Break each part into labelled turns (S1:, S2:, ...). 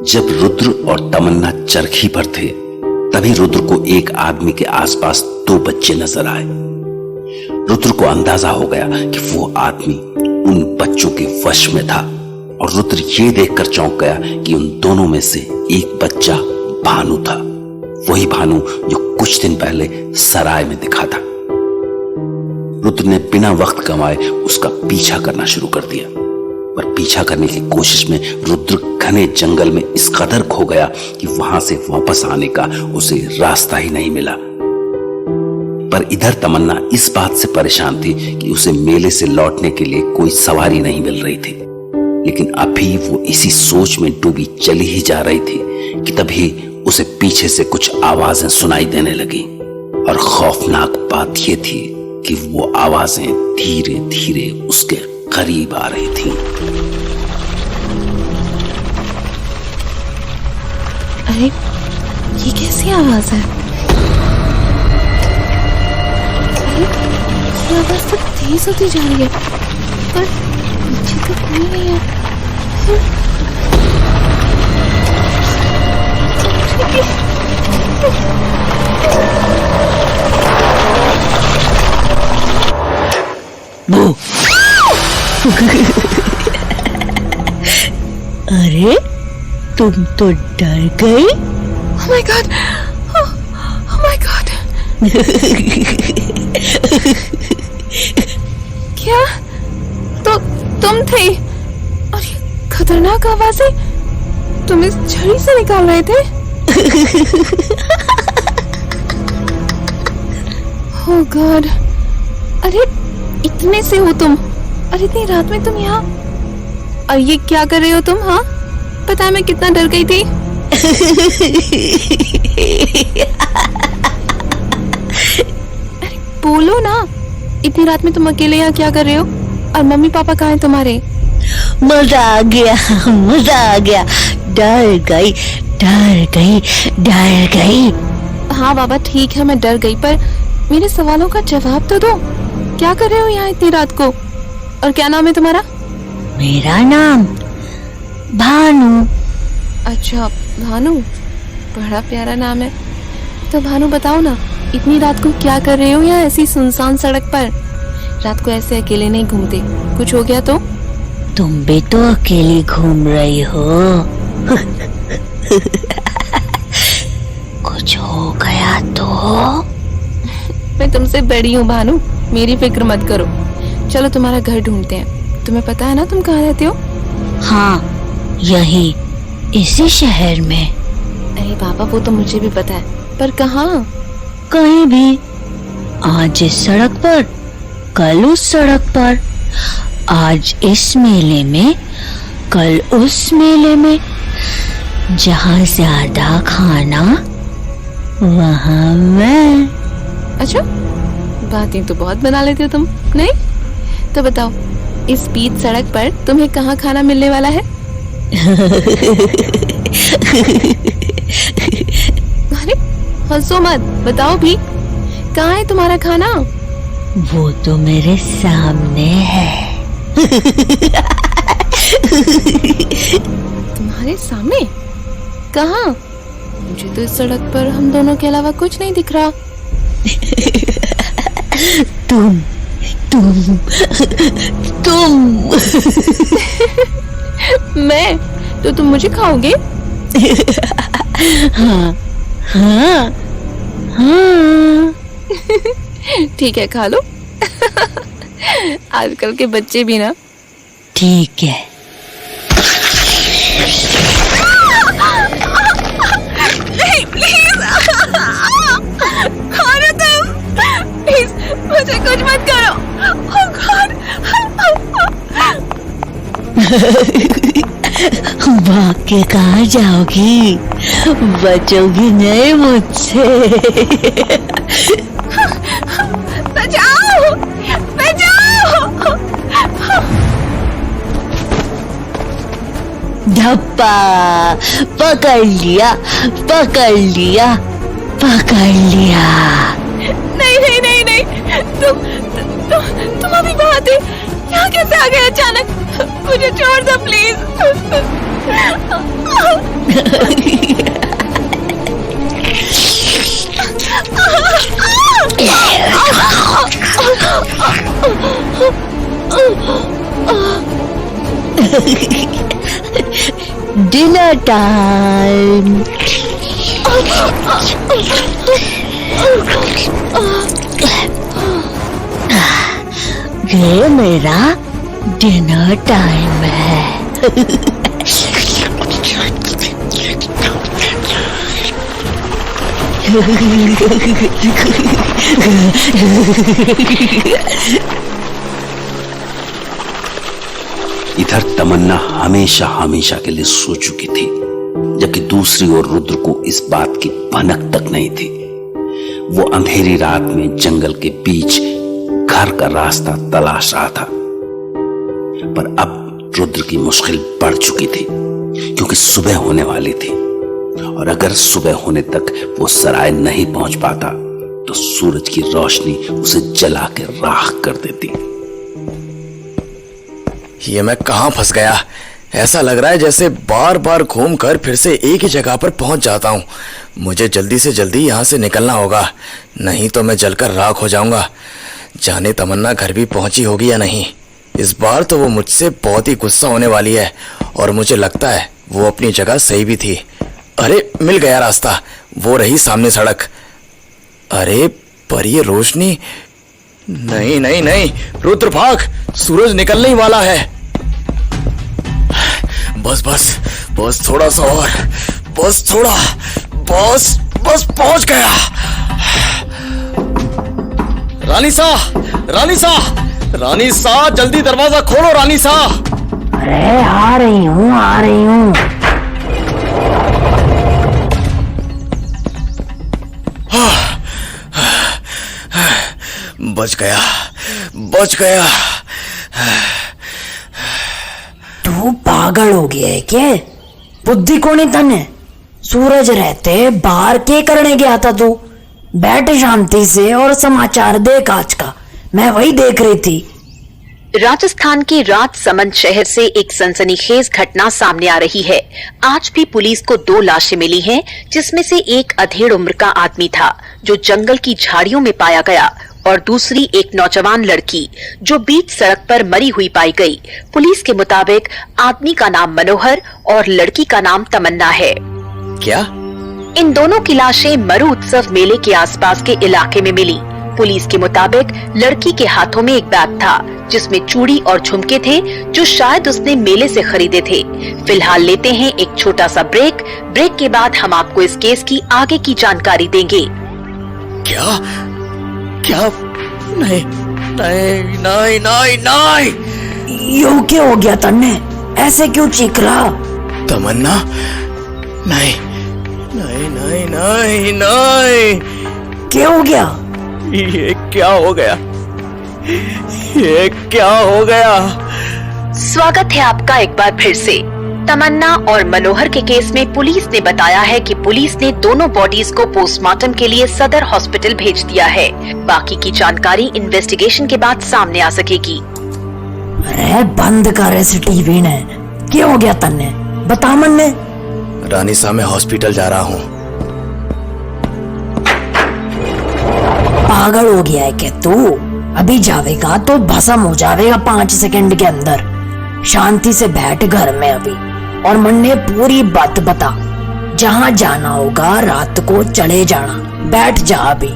S1: जब रुद्र और तमन्ना चरखी पर थे तभी रुद्र को एक आदमी के आसपास 2 बच्चे नजर आए। रुद्र को अंदाजा हो गया कि वो आदमी उन बच्चों के वश में था और रुद्र ये देखकर चौंक गया कि उन दोनों में से एक बच्चा भानु था, वही भानु जो कुछ दिन पहले सराय में दिखा था। रुद्र ने बिना वक्त गंवाए उसका पीछा करना शुरू कर दिया, पर पीछा करने की कोशिश में रुद्र घने जंगल में इस कदर खो गया कि वहां से वापस आने का उसे रास्ता ही नहीं मिला। पर इधर तमन्ना इस बात से परेशान थी कि उसे मेले से लौटने के लिए कोई सवारी नहीं मिल रही थी, लेकिन अभी वो इसी सोच में डूबी चली ही जा रही थी कि तभी उसे पीछे से कुछ आवाजें सुनाई देने लगी और खौफनाक बात यह थी कि वो आवाजें धीरे धीरे उसके करीब आ रही थी।
S2: अरे ये कैसी आवाज है? अरे ये आवाज तो तेज होती जा रही है, पर पीछे तो कोई नहीं है।
S3: अरे तुम तो डर गई?
S2: Oh my God! Oh my God! क्या? तो तुम थे और ये खतरनाक आवाजें तुम इस छड़ी से निकाल रहे थे? Oh God! अरे इतने से हो तुम और इतनी रात में तुम यहाँ, और ये क्या कर रहे हो तुम? हाँ, पता है मैं कितना डर गई थी। अरे बोलो ना, इतनी रात में तुम अकेले यहाँ क्या कर रहे हो? और मम्मी पापा कहाँ हैं तुम्हारे?
S3: मजा आ गया, मजा आ गया। डर गई, डर गई, डर गई।
S2: हाँ बाबा ठीक है, मैं डर गई, पर मेरे सवालों का जवाब तो दो। क्या कर रहे हो यहाँ इतनी रात को? और क्या नाम है तुम्हारा?
S3: मेरा नाम भानु।
S2: अच्छा भानु, बड़ा प्यारा नाम है। तो भानु बताओ ना, इतनी रात को क्या कर रहे हो यहाँ ऐसी सुनसान सड़क पर? रात को ऐसे अकेले नहीं घूमते, कुछ हो गया तो?
S3: तुम भी तो अकेली घूम रही हो। कुछ हो गया तो?
S2: मैं तुमसे बड़ी हूँ भानु, मेरी फिक्र मत करो। चलो तुम्हारा घर ढूंढते हैं। तुम्हें पता है ना तुम कहाँ रहते हो?
S3: हाँ, यही इसी शहर में।
S2: अरे बाबा वो तो मुझे भी पता है, पर कहाँ?
S3: कहीं भी। आज इस सड़क पर, कल उस सड़क पर, आज इस मेले में, कल उस मेले में। जहाँ ज्यादा खाना वहाँ मैं।
S2: अच्छा, बातें तो बहुत बना लेते हो तुम। नहीं तो बताओ, इस बीच सड़क पर तुम्हें कहाँ खाना मिलने वाला है? अरे हंसो मत, बताओ भी, कहाँ है तुम्हारा खाना?
S3: वो तो मेरे सामने है।
S2: तुम्हारे सामने? कहाँ? मुझे तो इस सड़क पर हम दोनों के अलावा कुछ नहीं दिख रहा।
S3: तुम
S2: मैं? तो तुम मुझे खाओगे?
S3: हाँ हाँ हाँ।
S2: ठीक है, खा लो। आजकल के बच्चे भी ना।
S3: ठीक है।
S2: नहीं प्लीज, खाना तुम प्लीज, मुझे कुछ मत करो। Oh God!
S3: भाग के कहाँ जाओगी? बचोगी नहीं मुझसे।
S2: बचाओ, बचाओ।
S3: धप्पा, पकड़ लिया, पकड़ लिया, पकड़ लिया।
S2: नहीं नहीं नहीं नहीं, तुम अभी कहाँ थे? यहाँ कैसे आ गए अचानक? मुझे छोड़ दो प्लीज।
S3: Dinner time. ये मेरा डिनर टाइम है।
S1: इधर तमन्ना हमेशा हमेशा के लिए सो चुकी थी, जबकि दूसरी ओर रुद्र को इस बात की भनक तक नहीं थी। वो अंधेरी रात में जंगल के बीच घर का रास्ता तलाश रहा था, पर अब रुद्र की मुश्किल बढ़ चुकी थी, क्योंकि सुबह होने वाली थी, और अगर सुबह होने तक वो सराय नहीं पहुंच पाता तो सूरज की रोशनी उसे जला के राख कर देती।
S4: ये मैं कहां फंस गया? ऐसा लग रहा है जैसे बार बार घूम कर फिर से एक ही जगह पर पहुंच जाता हूं। मुझे जल्दी से जल्दी यहां से निकलना होगा, नहीं तो मैं जलकर राख हो जाऊंगा। जाने तमन्ना घर भी पहुंची होगी या नहीं। इस बार तो वो मुझसे बहुत ही गुस्सा होने वाली है, और मुझे लगता है वो अपनी जगह सही भी थी। अरे मिल गया रास्ता, वो रही सामने सड़क। अरे पर ये रोशनी, नहीं नहीं नहीं, रुद्र भाग, सूरज निकलने ही वाला है। बस बस बस थोड़ा सा और, बस थोड़ा, बस बस पहुंच गया। रानी सा, रानी सा, रानी सा, जल्दी दरवाजा खोलो रानी सा।
S3: अरे आ रही हूँ, आ रही हूँ।
S4: बच गया, बच गया।
S3: तू पागल हो गया है क्या? बुद्धि को नहीं तने? सूरज रहते बाहर के करने गया था तू? बैठ शांति से और समाचार देख आज का, मैं वही देख रही थी।
S5: राजस्थान के राजसमंद शहर से एक सनसनीखेज घटना सामने आ रही है। आज भी पुलिस को 2 लाशें मिली हैं, जिसमें से एक अधेड़ उम्र का आदमी था जो जंगल की झाड़ियों में पाया गया, और दूसरी एक नौजवान लड़की जो बीच सड़क पर मरी हुई पाई गई। पुलिस के मुताबिक आदमी का नाम मनोहर और लड़की का नाम तमन्ना है।
S4: क्या?
S5: इन दोनों की लाशें मरु उत्सव मेले के आसपास के इलाके में मिली। पुलिस के मुताबिक लड़की के हाथों में एक बैग था जिसमें चूड़ी और झुमके थे, जो शायद उसने मेले से खरीदे थे। फिलहाल लेते हैं एक छोटा सा ब्रेक। ब्रेक के बाद हम आपको इस केस की आगे की जानकारी देंगे।
S4: क्या? क्या? नहीं नहीं नहीं नहीं नहीं।
S3: यो क्या हो गया तन्ने? ऐसे क्यों चीख रहा?
S4: तमन्ना? नहीं नहीं नहीं नहीं नहीं।
S3: क्या हो गया?
S4: ये क्या हो गया? ये क्या हो गया?
S5: स्वागत है आपका एक बार फिर से। तमन्ना और मनोहर के केस में पुलिस ने बताया है कि पुलिस ने दोनों बॉडीज को पोस्टमार्टम के लिए सदर हॉस्पिटल भेज दिया है। बाकी की जानकारी इन्वेस्टिगेशन के बाद सामने आ सकेगी।
S3: अरे बंद कर इस टीवी ने। क्या हो गया तन्ने? बता मन्ने।
S4: रानी साहब, मैं हॉस्पिटल जा रहा हूँ।
S3: पागल हो गया है क्या तू? अभी जावेगा तो भस्म हो जाएगा 5 सेकंड के अंदर। शांति से बैठ घर में अभी, और मन्ने पूरी बात बता। जहाँ जाना होगा रात को चले जाना। बैठ जा अभी।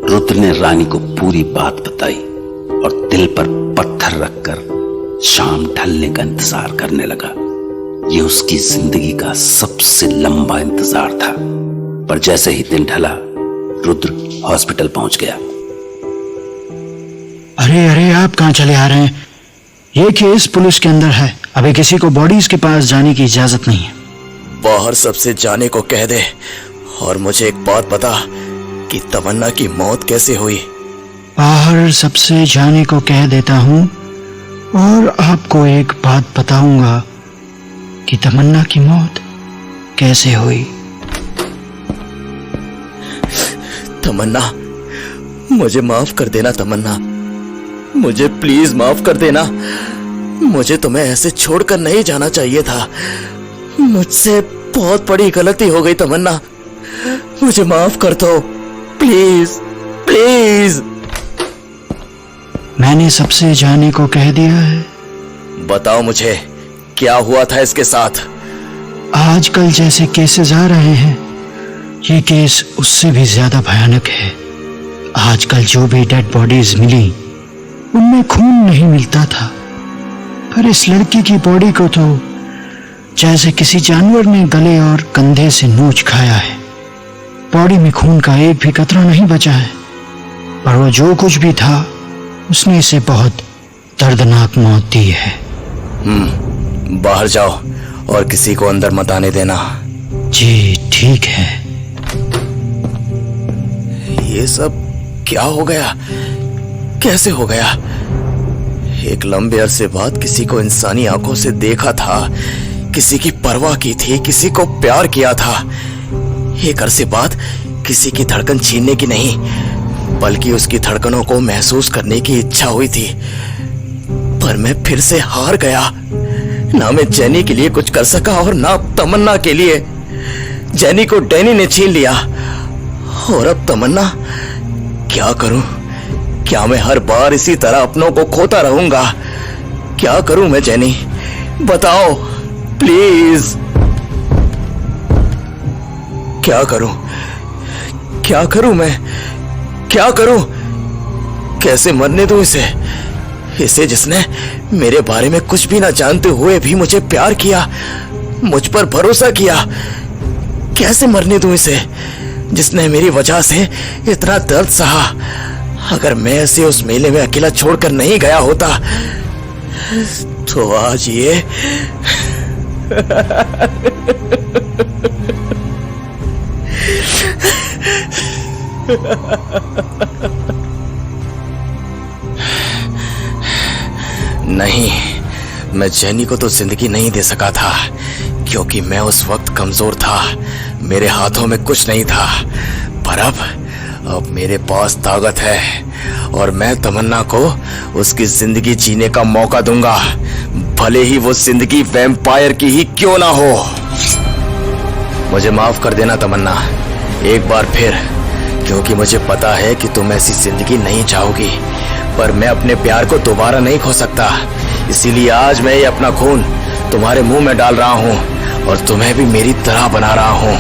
S1: रुद्र ने रानी को पूरी बात बताई और दिल पर पत्थर रखकर शाम ढलने का इंतजार करने लगा। यह उसकी जिंदगी का सबसे लंबा इंतजार था। पर जैसे ही दिन ढला, रुद्र हॉस्पिटल पहुंच गया।
S6: अरे अरे, आप कहां चले आ रहे हैं? ये केस पुलिस के अंदर है, अभी किसी को बॉडीज के पास जाने की इजाजत नहीं है।
S4: बाहर सबसे जाने को कह दे, और मुझे एक बात बता कि तमन्ना की मौत कैसे हुई?
S6: बाहर सबसे जाने को कह देता हूँ, और आपको एक बात बताऊंगा कि तमन्ना की मौत कैसे हुई।
S4: तमन्ना, मुझे माफ कर देना तमन्ना, मुझे प्लीज माफ कर देना। मुझे तुम्हें ऐसे छोड़कर नहीं जाना चाहिए था। मुझसे बहुत बड़ी गलती हो गई तमन्ना, मुझे माफ कर दो प्लीज प्लीज।
S6: मैंने सबसे जाने को कह दिया है।
S4: बताओ मुझे क्या हुआ था इसके साथ।
S6: आजकल जैसे केसेस आ रहे हैं, ये केस उससे भी ज्यादा भयानक है। आजकल जो भी डेड बॉडीज मिली उनमें खून नहीं मिलता था, पर इस लड़की की बॉडी को तो जैसे किसी जानवर ने गले और कंधे से नोच खाया है। बॉडी में खून का एक भी कतरा नहीं बचा है, पर वो जो कुछ भी था उसने इसे बहुत दर्दनाक मौत दी है।
S4: बाहर जाओ और किसी को अंदर मत आने देना।
S6: जी ठीक है।
S4: ये सब क्या हो गया, कैसे हो गया? एक लंबे अरसे बाद किसी को इंसानी आंखों से देखा था, किसी की परवाह की थी, किसी को प्यार किया था। एक अरसे बाद किसी की धड़कन छीनने की नहीं, बल्कि उसकी धड़कनों को महसूस करने की इच्छा हुई थी। पर मैं फिर से हार गया। ना मैं जेनी के लिए कुछ कर सका और ना तमन्ना के लिए। जेनी को डैनी ने छीन लिया और अब तमन्ना, क्या करूं? क्या मैं हर बार इसी तरह अपनों को खोता रहूंगा? क्या करूं मैं जेनी, बताओ प्लीज। क्या करूं, क्या करूं मैं, क्या करूं? कैसे मरने दूं इसे जिसने मेरे बारे में कुछ भी ना जानते हुए भी मुझे प्यार किया, मुझ पर भरोसा किया। कैसे मरने दूं इसे जिसने मेरी वजह से इतना दर्द सहा। अगर मैं ऐसे उस मेले में अकेला छोड़कर नहीं गया होता तो आज ये नहीं, मैं जेनी को तो जिंदगी नहीं दे सका था, क्योंकि मैं उस वक्त कमजोर था, मेरे हाथों में कुछ नहीं था। पर अब मेरे पास ताकत है और मैं तमन्ना को उसकी जिंदगी जीने का मौका दूंगा, भले ही वो जिंदगी वैम्पायर की ही क्यों ना हो। मुझे माफ कर देना तमन्ना, एक बार फिर, क्योंकि मुझे पता है कि तुम ऐसी जिंदगी नहीं चाहोगी, पर मैं अपने प्यार को दोबारा नहीं खो सकता। इसीलिए आज मैं ये अपना खून तुम्हारे मुंह में डाल रहा हूं और तुम्हें भी मेरी तरह बना रहा हूं।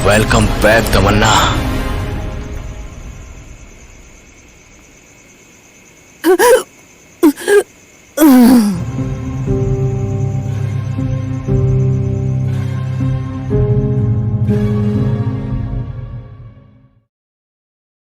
S4: वेलकम बैक तमन्ना।